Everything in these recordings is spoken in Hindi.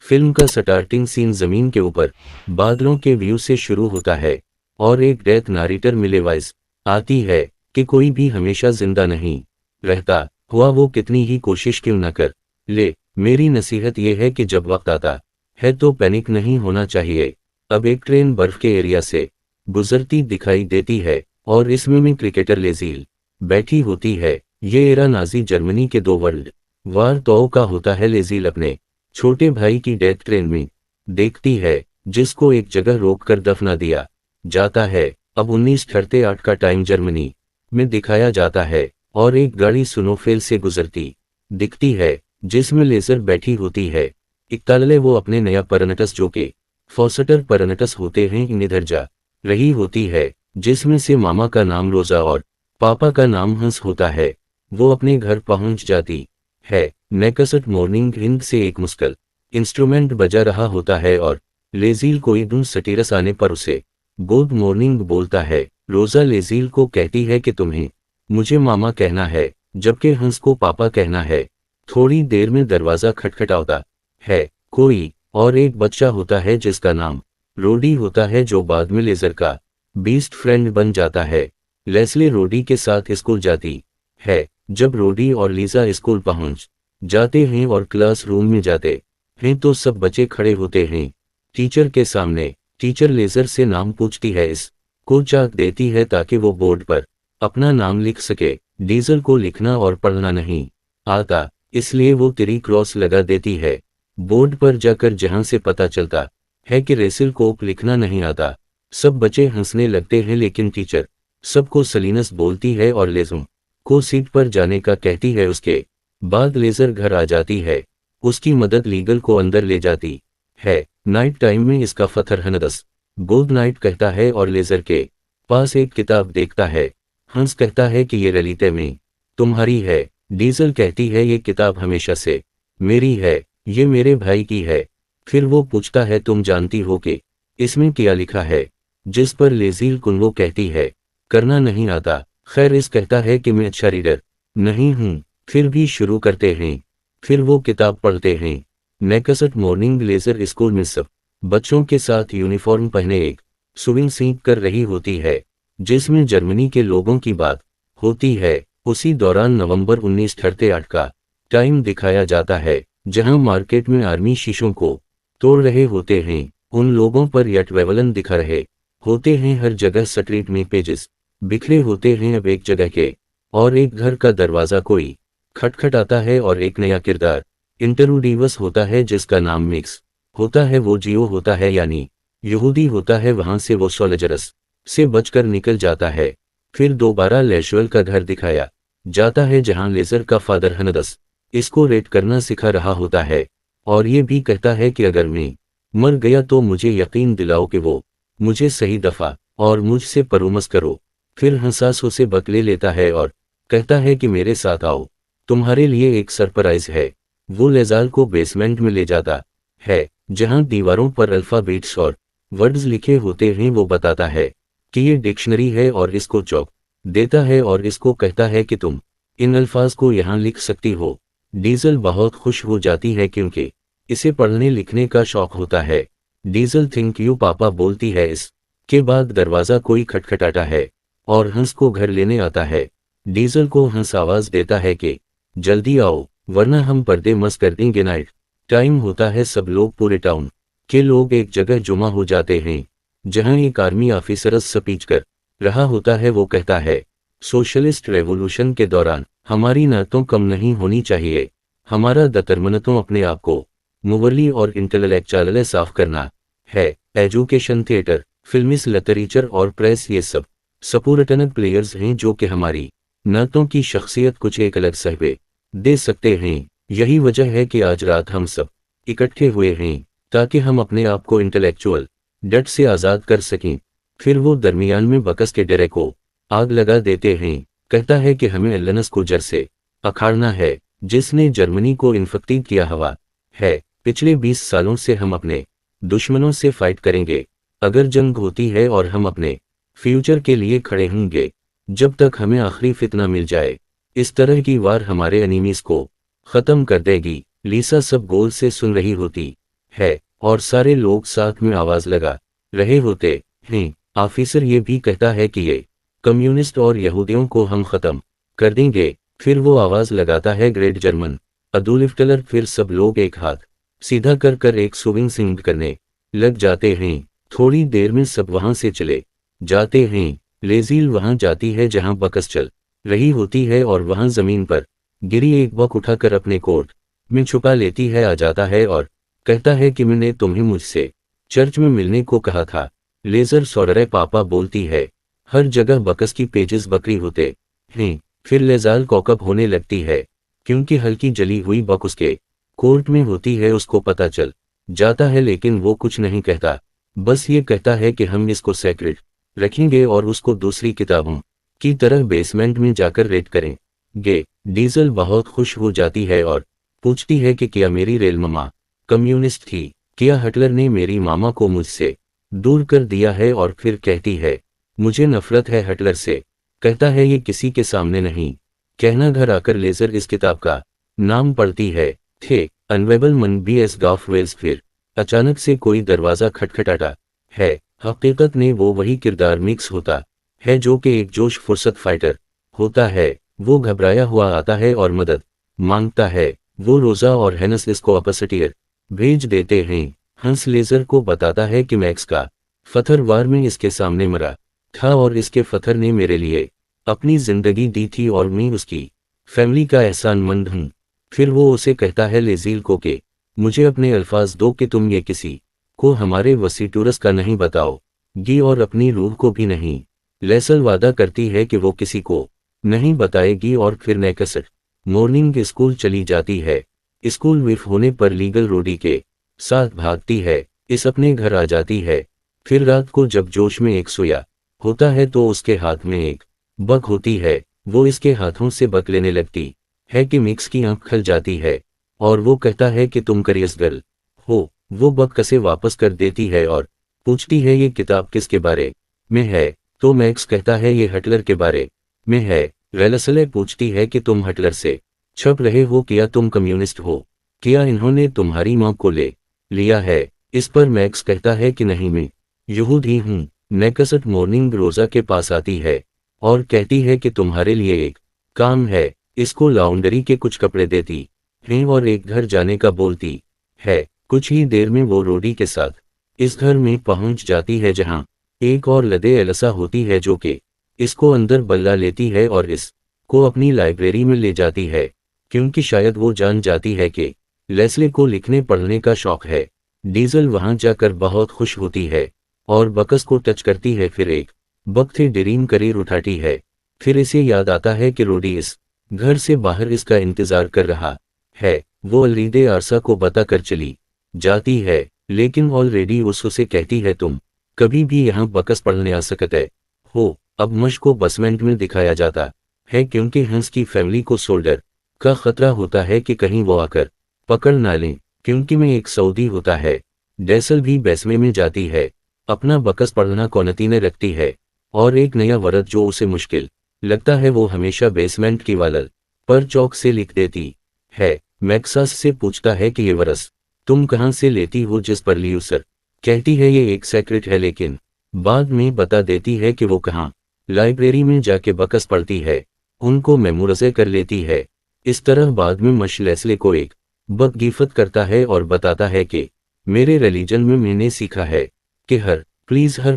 फिल्म का स्टार्टिंग सीन जमीन के ऊपर बादलों के व्यू से शुरू होता है और एक डेथ नारेटर मिले वॉइस आती है कि कोई भी हमेशा जिंदा नहीं रहता, हुआ वो कितनी ही कोशिश क्यों न कर ले। मेरी नसीहत ये है कि जब वक्त आता है तो पैनिक नहीं होना चाहिए। अब एक ट्रेन बर्फ के एरिया से गुजरती दिखाई देती है और इसमें में क्रिकेटर लेज़ील बैठी होती है। ये एरा नाजी जर्मनी के 2 वर्ल्ड वार तो का होता है। लेज़ील अपने छोटे भाई की डेथ ट्रेन में देखती है, जिसको एक जगह रोककर दफना दिया जाता है। अब 1938 का टाइम जर्मनी में दिखाया जाता है और एक गाड़ी सुनोफेल से गुजरती दिखती है जिसमें लेजर बैठी होती है। इकतालले वो अपने नया परनटस जो के फॉसटर परनटस होते हैं इधर जा रही होती है, जिसमें से मामा का नाम रोजा और पापा का नाम हंस होता है। वो अपने घर पहुंच जाती है। नेक्स्ट मॉर्निंग हिंद से एक मुश्किल इंस्ट्रूमेंट बजा रहा होता है और लेज़ील को ईदुन सटीरस आने पर उसे गुड मॉर्निंग बोलता है। रोजा लेज़ील को कहती है कि तुम्हें मुझे मामा कहना है, जबकि हंस को पापा कहना है। थोड़ी देर में दरवाजा खटखटाता है कोई और एक बच्चा होता है जिसका नाम रोडी होता है, जो बाद में लेजर का बीस्ट फ्रेंड बन जाता है। लेस्ली रोडी के साथ स्कूल जाती है। जब रोडी और लीजा स्कूल पहुंच जाते हैं और क्लासरूम में जाते हैं तो सब बच्चे खड़े होते हैं टीचर के सामने। टीचर लेजर से नाम पूछती है, इस को चाक देती है ताकि वो बोर्ड पर अपना नाम लिख सके। डीजल को लिखना और पढ़ना नहीं आता, इसलिए वो तिरी क्रॉस लगा देती है बोर्ड पर जाकर, जहां से पता चलता है कि रेसिल को लिखना नहीं आता। सब बच्चे हंसने लगते हैं, लेकिन टीचर सबको सलीनस बोलती है और लेज़ुम को सीट पर जाने का कहती है। उसके बाद लेजर घर आ जाती है, उसकी मदद लीगल को अंदर ले जाती है। नाइट टाइम में इसका फथर हनदस गुड नाइट कहता है और लेजर के पास एक किताब देखता है। हंस कहता है कि ये रलीते में तुम्हारी है। डीजल कहती है ये किताब हमेशा से मेरी है, ये मेरे भाई की है। फिर वो पूछता है तुम जानती हो कि इसमें क्या लिखा है, जिस पर लेज़ील कुन कहती है करना नहीं आता। खैर इस कहता है कि मैं अच्छा रीडर नहीं हूँ। फिर भी शुरू करते हैं, फिर वो किताब पढ़ते हैं। नेक्स्ट मॉर्निंग लेजर स्कूल में सब बच्चों के साथ यूनिफॉर्म पहने एक स्विंग सीख कर रही होती है, जिसमें जर्मनी के लोगों की बात होती है। उसी दौरान नवंबर 1938 का टाइम दिखाया जाता है, जहां मार्केट में आर्मी शीशों को तोड़ रहे होते हैं। उन लोगों पर यट वेवलन दिखा रहे होते हैं। हर जगह स्ट्रीट में पेजेस बिखरे होते हैं। अब एक जगह के और एक घर का दरवाजा कोई खटखटाता है और एक नया किरदार इंट्रोड्यूस होता है, जिसका नाम मिक्स होता है। वो जियो होता है, यानी यहूदी होता है। वहां से वो सोल्जर्स से बचकर निकल जाता है। फिर दोबारा लेशुअल का घर दिखाया जाता है, जहां लेजर का फादर हनदस इसको रेड करना सिखा रहा होता है और ये भी कहता है कि अगर मैं मर गया तो मुझे यकीन दिलाओ कि वो मुझे सही दफा और मुझसे परोमस करो। फिर हंसास उसे बकले लेता है और कहता है कि मेरे साथ आओ, तुम्हारे लिए एक सरप्राइज है। वो लेज़ाल को बेसमेंट में ले जाता है, जहां दीवारों पर अल्फाबेट्स और वर्ड्स लिखे होते हैं। वो बताता है कि ये डिक्शनरी है और इसको चौक देता है और इसको कहता है कि तुम इन अल्फाज को यहाँ लिख सकती हो। डीजल बहुत खुश हो जाती है क्योंकि इसे पढ़ने लिखने का शौक होता है। डीजल थैंक यू पापा बोलती है। इसके बाद दरवाज़ा कोई खटखटाता है और हंस को घर लेने आता है। डीजल को हंस आवाज़ देता है कि जल्दी आओ वरना हम पर्दे मस कर देंगे। नाइट टाइम होता है। सब लोग, पूरे टाउन के लोग एक जगह जुमा हो जाते हैं, जहां एक आर्मी ऑफिसर स्पीच कर रहा होता है। वो कहता है सोशलिस्ट रेवोल्यूशन के दौरान हमारी नातों कम नहीं होनी चाहिए। हमारा दतरमनतों अपने आप को मुवरली और इंटेलेक्चुअल साफ करना है। एजुकेशन, थिएटर, फिल्मिस, लिटरेचर और प्रेस, ये सब सपोर्टनक प्लेयर्स हैं जो कि हमारी नातों की शख्सियत कुछ एक अलग सहबे दे सकते हैं। यही वजह है कि आज रात हम सब इकट्ठे हुए हैं ताकि हम अपने आप को इंटेलेक्चुअल डट से आज़ाद कर सकें। फिर वो दरमियान में बकस के डेरे को आग लगा देते हैं। कहता है कि हमें एलनस को जड़ से अखाड़ना है, जिसने जर्मनी को इन्फेक्ट किया हुआ है। पिछले 20 सालों से हम अपने दुश्मनों से फाइट करेंगे। अगर जंग होती है और हम अपने फ्यूचर के लिए खड़े होंगे जब तक हमें आखिरी फितना मिल जाए। इस तरह की वार हमारे एनिमीज को खत्म कर देगी। लीसा सब गोल से सुन रही होती है और सारे लोग साथ में आवाज लगा रहे होते हैं। ऑफिसर ये भी कहता है कि ये कम्युनिस्ट और यहूदियों को हम खत्म कर देंगे। फिर वो आवाज लगाता है ग्रेट जर्मन अदोल्फ हिटलर। फिर सब लोग एक हाथ सीधा कर कर एक स्विंग सिंग करने लग जाते हैं। थोड़ी देर में सब वहां से चले जाते हैं। लेज़ील वहां जाती है जहां बकस चल रही होती है और वहां जमीन पर गिरी एक बक उठाकर अपने कोट में छुपा लेती है। आ जाता है और कहता है कि मैंने तुम्हें मुझसे चर्च में मिलने को कहा था। लेजर सॉररे पापा बोलती है, हर जगह बकस की पेजेस बकरी होते हैं। फिर लेजाल कॉकअप होने लगती है क्योंकि हल्की जली हुई बक उसके कोर्ट में होती है। उसको पता चल जाता है लेकिन वो कुछ नहीं कहता, बस ये कहता है कि हम इसको सेक्रेट रखेंगे और उसको दूसरी किताबों की तरह बेसमेंट में जाकर रेड करेंगे। डीजल बहुत खुश हो जाती है और पूछती है कि क्या मेरी रेल ममा कम्युनिस्ट थी? क्या हिटलर ने मेरी मामा को मुझसे दूर कर दिया है? और फिर कहती है, मुझे नफरत है हिटलर से। कहता है ये किसी के सामने नहीं कहना। घर आकर लेजर इस किताब का नाम पढ़ती है, थे अनवेबल मन बी एस गॉफ वेल्स। फिर अचानक से कोई दरवाजा खटखटाता है। हकीकत में वो वही किरदार मिक्स होता है जो कि एक जोश फुर्सत फाइटर होता है। वो घबराया हुआ आता है और मदद मांगता है। वो रोजा और हेनस इसको अपसटियर भेज देते हैं। हंस लेजर को बताता है कि मैक्स का फथर वार में इसके सामने मरा था और इसके फथर ने मेरे लिए अपनी जिंदगी दी थी और मैं उसकी फैमिली का एहसानमंद हूँ। फिर वो उसे कहता है लेज़ील को कि मुझे अपने अल्फाज दो कि तुम ये किसी को हमारे वसीटूरस का नहीं बताओगी और अपनी रूह को भी नहीं। लेसल वादा करती है कि वो किसी को नहीं बताएगी और फिर नेकसट मॉर्निंग स्कूल चली जाती है। स्कूल विफ होने पर लीगल रोडी के साथ भागती है। इस अपने घर आ जाती है। फिर रात को जब जोश में एक सोया होता है तो उसके हाथ में एक बक होती है। वो इसके हाथों से बक लेने लगती है कि मिक्स की आंख खल जाती है और वो कहता है कि तुम करियस गर्ल हो। वो बक कसे वापस कर देती है और पूछती है ये किताब किसके बारे में है? तो मैक्स कहता है ये हिटलर के बारे में है। रेलसले पूछती है कि तुम हिटलर से छप रहे हो? क्या तुम कम्युनिस्ट हो? क्या इन्होंने तुम्हारी मां को ले लिया है? इस पर मैक्स कहता है कि नहीं, मैं यहूदी हूँ। नेकसट मॉर्निंग रोजा के पास आती है और कहती है कि तुम्हारे लिए एक काम है। इसको लॉन्ड्री के कुछ कपड़े देती है और एक घर जाने का बोलती है। कुछ ही देर में वो रोडी के साथ इस घर में पहुंच जाती है जहां एक और लदे एलसा होती है जो कि इसको अंदर बल्ला लेती है और इस को अपनी लाइब्रेरी में ले जाती है क्योंकि शायद वो जान जाती है कि लेस्ले को लिखने पढ़ने का शौक है। डीजल वहां जाकर बहुत खुश होती है और बकस को टच करती है। फिर एक बक थे ड्रीम करीर उठाती है। फिर इसे याद आता है कि रोडी इस घर से बाहर इसका इंतजार कर रहा है। वो अलरीदे आरसा को बताकर चली जाती है लेकिन ऑलरेडी उसे कहती है तुम कभी भी यहाँ बकस पढ़ने आ सकते हो। अब मश को बसमेंट में दिखाया जाता है क्योंकि हंस की फैमिली को सोल्डर का खतरा होता है कि कहीं वो आकर पकड़ ना लें क्योंकि में एक सऊदी होता है। डेसल भी बेसमे में जाती है, अपना बकस पढ़ना कोनती ने रखती है और एक नया वर्ड जो उसे मुश्किल लगता है वो हमेशा बेसमेंट की वालल पर चौक से लिख देती है। मैक्सास से पूछता है कि ये वर्स तुम कहाँ से लेती हो? जिस पर ल्यूसर कहती है ये एक सेक्रेट है लेकिन बाद में बता देती है कि वो कहाँ लाइब्रेरी में जाके बकस पढ़ती है, उनको मेमोरजे कर लेती है। इस तरह बाद में मश लेस्ले को एक बक गिफ्ट करता है और बताता है कि मेरे रिलीजन में मैंने सीखा है कि हर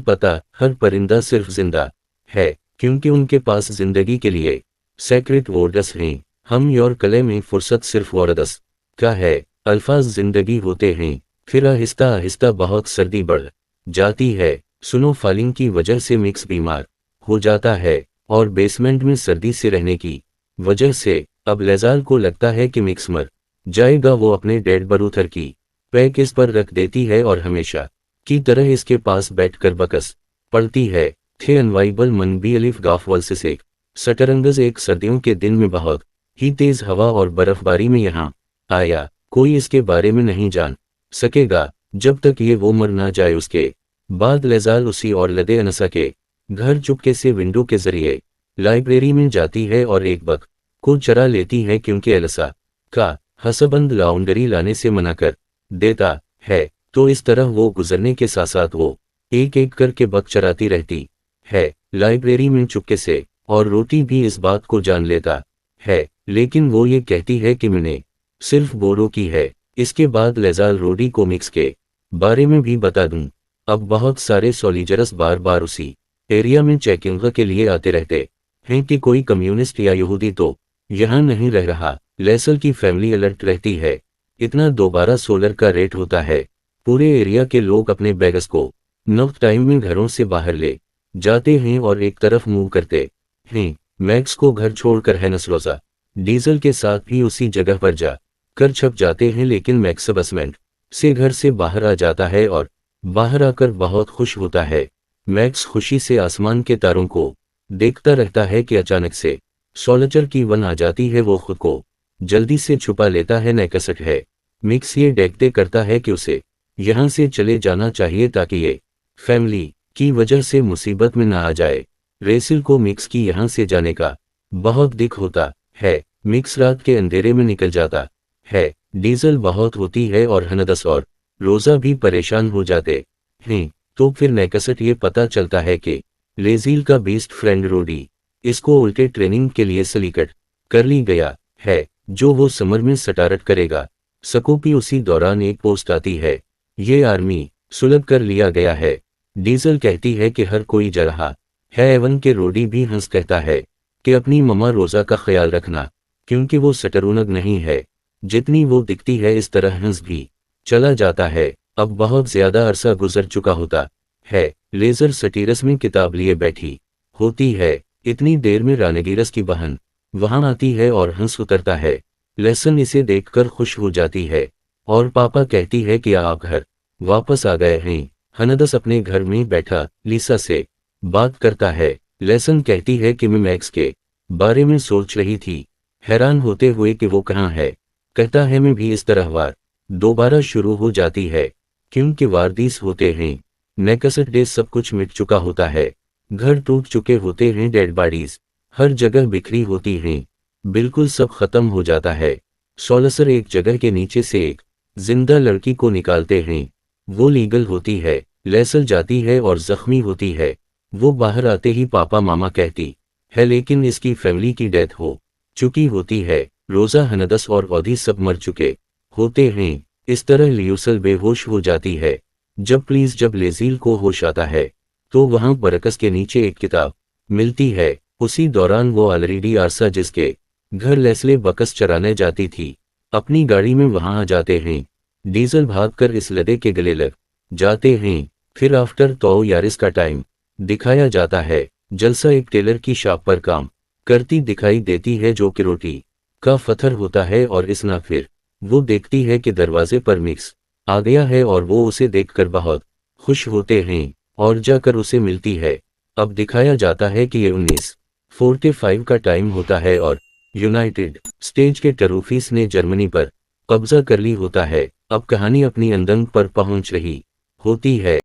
पता हर परिंदा सिर्फ जिंदा है क्योंकि उनके पास जिंदगी के लिए सेक्रेट वर्ड्स हैं। हम योर कले में फुर्सत सिर्फ वर्ड्स का है, अल्फाज जिंदगी होते हैं। फिर आहिस्ता आहिस्ता बहुत सर्दी बढ़ जाती है। सुनो फालिंग की वजह से मिक्स बीमार हो जाता है और बेसमेंट में सर्दी से रहने की वजह से अब लेजाल को लगता है कि मिक्स मर जाएगा। वो अपने डेड बरूथर की पैक इस पर रख देती है और हमेशा की तरह इसके पास बैठकर बकस पढ़ती है। थे अनवाइबल मन बी अलिफ गाफवल से सटरंगज एक सर्दियों के दिन में बहुत ही तेज हवा और बर्फबारी में यहाँ आया। कोई इसके बारे में नहीं जान सकेगा जब तक ये वो मर ना जाए। उसके बाद लेजाल उसी और लदे अनसा के घर चुपके से विंडो के जरिए लाइब्रेरी में जाती है और एक बक को चरा लेती है क्योंकि एलसा का हसबंद लॉन्ड्री लाने से मना कर देता है। तो इस तरह वो गुजरने के साथ साथ वो एक एक करके बक चराती रहती है लाइब्रेरी में चुपके से, और रोटी भी इस बात को जान लेता है, लेकिन वो ये कहती है कि मैंने सिर्फ बोरो की है। इसके बाद लेजाल रोडी कोमिक्स के बारे में भी बता दूं। अब बहुत सारे सोल्जर्स बार बार उसी एरिया में चेकिंग के लिए आते रहते हैं कि कोई कम्युनिस्ट या यहूदी तो यहाँ नहीं रह रहा। लेसल की फैमिली अलर्ट रहती है। इतना दोबारा सोलर का रेट होता है, पूरे एरिया के लोग अपने बैग्स को नॉक टाइम में घरों से बाहर ले जाते हैं और एक तरफ मूव करते हैं। मैक्स को घर छोड़कर हैनस रोजा डीजल के साथ भी उसी जगह पर जा कर छप जाते हैं, लेकिन मैक्स बसमेंट से घर से बाहर आ जाता है और बाहर आकर बहुत खुश होता है। मैक्स खुशी से आसमान के तारों को देखता रहता है कि अचानक से सोल्जर की वन आ जाती है। वो खुद को जल्दी से छुपा लेता है। नेकसट है। मिक्स ये देखते करता है कि उसे यहाँ से चले जाना चाहिए ताकि ये फैमिली की वजह से मुसीबत में ना आ जाए। रेसिल को मिक्स की यहाँ से जाने का बहुत दुख होता है। मिक्स रात के अंधेरे में निकल जाता है। डीजल बहुत होती है और हनदस और रोजा भी परेशान हो जाते हैं। तो फिर नेकसट ये पता चलता है कि लेजील का बेस्ट फ्रेंड रोडी इसको उल्टे ट्रेनिंग के लिए सलीकट कर ली गया है, जो वो समर में स्टार्ट करेगा। स्कूपी उसी दौरान एक पोस्ट आती है, ये आर्मी सुलग कर लिया गया है। डीजल कहती है कि हर कोई जा रहा है। एवन के रोडी भी हंस कहता है कि अपनी ममा रोजा का ख्याल रखना, क्योंकि वो सटरूनग नहीं है जितनी वो दिखती है। इस तरह हंस भी चला जाता है। अब बहुत ज्यादा अरसा गुजर चुका होता है। लेजर सटीरस में किताब लिए बैठी होती है। इतनी देर में रानेगिरस की बहन वहां आती है और हंस उतरता है। लेसन इसे देखकर खुश हो जाती है और पापा कहती है कि आप घर वापस आ गए हैं। हनदस अपने घर में बैठा लिसा से बात करता है। लेसन कहती है कि मैं मैक्स के बारे में सोच रही थी, हैरान होते हुए कि वो कहाँ है। कहता है मैं भी। इस तरह वार दोबारा शुरू हो जाती है, क्योंकि वारदीस होते हैं। नेक्स्ट डे सब कुछ मिट चुका होता है। घर टूट चुके होते हैं। डेड बॉडीज हर जगह बिखरी होती हैं। बिल्कुल सब खत्म हो जाता है। सोल्जर एक जगह के नीचे से एक जिंदा लड़की को निकालते हैं। वो लीगल होती है। लेसल जाती है और जख्मी होती है। वो बाहर आते ही पापा मामा कहती है, लेकिन इसकी फैमिली की डेथ हो चुकी होती है। रोजा, हनदस और औधी सब मर चुके होते हैं। इस तरह लियूसल बेहोश हो जाती है। जब लेजील को होश आता है तो वहां बरकस के नीचे एक किताब मिलती है। उसी दौरान वो ऑलरेडी आरसा जिसके घर लेस्ले बकस चराने जाती थी अपनी गाड़ी में वहां आ जाते हैं। डीजल भागकर इस लड़े के गले लग जाते हैं। फिर आफ्टर तो यारिस का टाइम दिखाया जाता है। जलसा एक टेलर की शॉप पर काम करती दिखाई देती है, जो कि रोटी का पत्थर होता है। और इस ना फिर वो देखती है कि दरवाजे पर मिक्स आ गया है और वो उसे देखकर बहुत खुश होते हैं और जाकर उसे मिलती है। अब दिखाया जाता है कि ये 1945 का टाइम होता है और यूनाइटेड स्टेट्स के ट्रूफीस ने जर्मनी पर कब्जा कर ली होता है। अब कहानी अपनी अंदन पर पहुंच रही होती है।